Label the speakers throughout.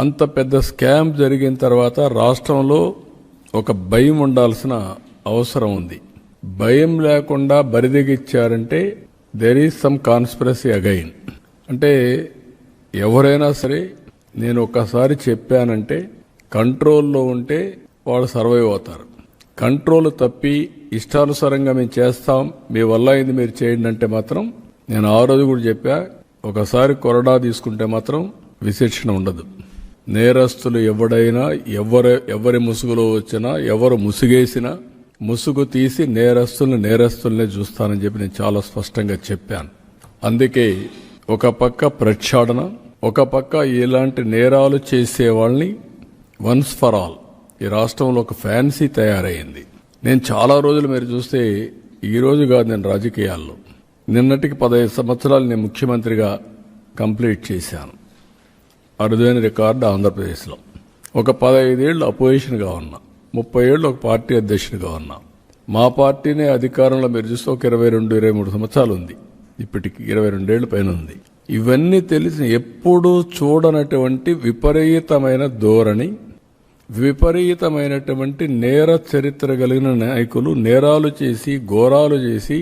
Speaker 1: అంత పెద్ద స్కామ్ జరిగిన తర్వాత రాష్ట్రంలో ఒక భయం ఉండాల్సిన అవసరం ఉంది. భయం లేకుండా బరిదెగిచ్చారంటే there is some conspiracy again. అంటే ఎవరైనా సరే నేను ఒక్కసారి చెప్పానంటే కంట్రోల్లో ఉంటే వాళ్ళు సర్వైవ్ అవుతారు. కంట్రోల్ తప్పి ఇష్టానుసారంగా మేము చేస్తాం, మీ వల్ల ఇది మీరు చేయండి అంటే మాత్రం నేను ఆ రోజు కూడా చెప్పా, ఒకసారి కొరడా తీసుకుంటే మాత్రం విశిక్షణ ఉండదు. నేరస్తులు ఎవడైనా ఎవరి ముసుగులో వచ్చినా ఎవరు ముసుగేసినా ముసుగు తీసి నేరస్తుల్నే చూస్తానని చెప్పి నేను చాలా స్పష్టంగా చెప్పాను. అందుకే ఒక పక్క ప్రక్షాళన, ఒక పక్క ఇలాంటి నేరాలు చేసే వాళ్ళని వన్స్ ఫర్ ఆల్ ఈ రాష్ట్రంలో ఒక ఫ్యాన్సీ తయారైంది. నేను చాలా రోజులు మీరు చూస్తే ఈ రోజు కాదు, నేను రాజకీయాల్లో నిన్నటికి 15 సంవత్సరాలు నేను ముఖ్యమంత్రిగా కంప్లీట్ చేశాను. అరుదైన రికార్డు ఆంధ్రప్రదేశ్లో. ఒక 15 ఏళ్ళు అపోజిషన్గా ఉన్నా, 30 ఏళ్ళు ఒక పార్టీ అధ్యక్షుడిగా ఉన్నా. మా పార్టీనే అధికారంలో మీరు చూస్తే ఒక 22-23 సంవత్సరాలు ఉంది. ఇప్పటికి 22 ఏళ్ల పైన ఉంది. ఇవన్నీ తెలిసి ఎప్పుడూ చూడనటువంటి విపరీతమైన ధోరణి, విపరీతమైనటువంటి నేర చరిత్ర కలిగిన నాయకులు నేరాలు చేసి ఘోరాలు చేసి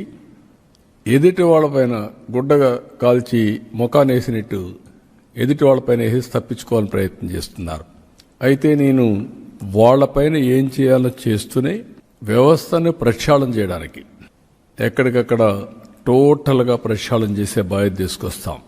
Speaker 1: ఎదుటి వాళ్ళపైన గుడ్డగా కాల్చి ముఖానేసినట్టు ఎదుటి వాళ్ళపైన వేసి తప్పించుకోవాలని ప్రయత్నం చేస్తున్నారు. అయితే నేను వాళ్లపైన ఏం చేయాలో చేస్తూనే వ్యవస్థను ప్రక్షాళన చేయడానికి ఎక్కడికక్కడ టోటల్గా ప్రక్షాళన చేసే బాధ్యత తీసుకొస్తాం.